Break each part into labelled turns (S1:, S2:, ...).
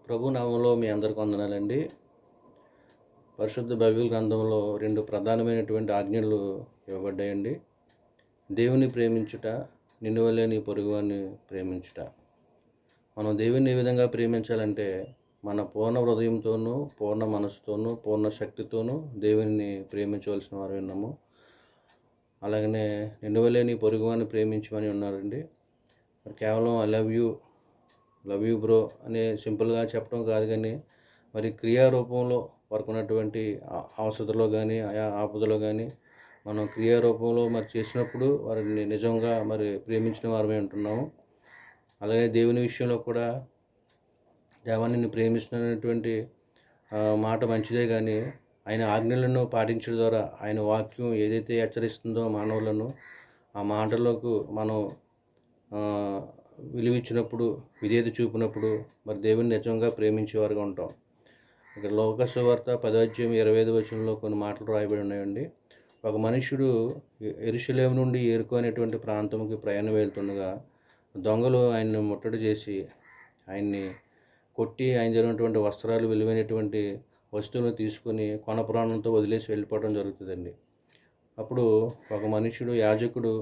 S1: ప్రభు నామంలో మీ అందరికి వందనాలండి. పరిశుద్ధ బైబిల్ గ్రంథంలో 2 ప్రధానమైనటువంటి ఆజ్ఞలు ఇవ్వబడ్డాయండి. దేవుని ప్రేమించుట, నిన్ను వలె నీ పొరుగువాన్ని ప్రేమించుట. మనం దేవుని ఏ విధంగా ప్రేమించాలంటే, మన పూర్ణ హృదయంతోనూ, పూర్ణ మనసుతోనూ, పూర్ణ శక్తితోనూ దేవునిని ప్రేమించవలసిన వారై ఉన్నాము. అలాగనే నిన్ను వలె నీ పొరుగువాన్ని ప్రేమించమని ఉన్నారండి. మరి కేవలం ఐ లవ్ యూ బ్రో అని సింపుల్గా చెప్పడం కాదు, కానీ మరి క్రియారూపంలో వారికి ఉన్నటువంటి అవసరతలో కానీ, ఆయా ఆపదలో కానీ మనం క్రియారూపంలో మరి చేసినప్పుడు వారిని నిజంగా మరి ప్రేమించిన వారమే ఉంటున్నాము. అలాగే దేవుని విషయంలో కూడా దేవాన్ని నిన్ను ప్రేమిస్తున్నటువంటి మాట మంచిదే, కానీ ఆయన ఆజ్ఞలను పాటించడం ద్వారా ఆయన వాక్యం ఏదైతే హెచ్చరిస్తుందో మానవులను, ఆ మాటలకు మనం విలువిచ్చినప్పుడు, విధేయత చూపినప్పుడు మరి దేవుని నిజంగా ప్రేమించేవారుగా ఉంటాం. ఇక్కడ లోక సువార్త 10:25 కొన్ని మాటలు రాయబడి ఉన్నాయండి. ఒక మనుష్యుడు యెరూషలేము నుండి యెరికో అనేటువంటి ప్రాంతంకి ప్రయాణం వెళ్తుండగా దొంగలు ఆయన్ని ముట్టడి చేసి ఆయన్ని కొట్టి ఆయన జరిగినటువంటి వస్త్రాలు, విలువైనటువంటి వస్తువులను తీసుకొని కొన ప్రాణంతో వదిలేసి వెళ్ళిపోవడం జరుగుతుందండి. అప్పుడు ఒక మనుష్యుడు, యాజకుడు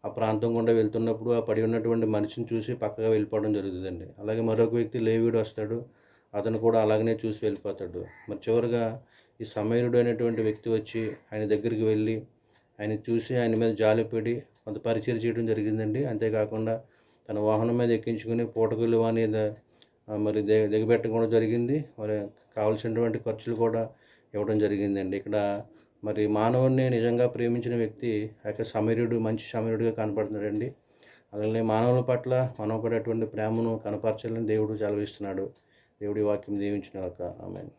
S1: ఆ ప్రాంతం గుండా వెళ్తున్నప్పుడు ఆ పడి ఉన్నటువంటి మనిషిని చూసి పక్కగా వెళ్ళిపోవడం జరుగుతుందండి. అలాగే మరొక వ్యక్తి లేవీయుడు వస్తాడు, అతను కూడా అలాగనే చూసి వెళ్ళిపోతాడు. మరి చివరిగా ఈ సమయరుడు అనేటువంటి వ్యక్తి వచ్చి ఆయన దగ్గరికి వెళ్ళి ఆయన చూసి ఆయన మీద జాలిపడి కొంత పరిచయం చేయడం జరిగిందండి. అంతేకాకుండా తన వాహనం మీద ఎక్కించుకుని పూటకూలి వాని మరి దిగబెట్టడం జరిగింది. మరి కావాల్సినటువంటి ఖర్చులు కూడా ఇవ్వడం జరిగిందండి. ఇక్కడ మరి మానవుడిని నిజంగా ప్రేమించిన వ్యక్తి సమరయుడు, మంచి సమరయుడిగా కనపడుతున్నాడండి. అలాగే మానవుల పట్ల మనం కూడా అటువంటి ప్రేమను కనపరచాలని దేవుడు సెలవిస్తున్నాడు. దేవుడి వాక్యం దీవించును గాక. ఆమేన్.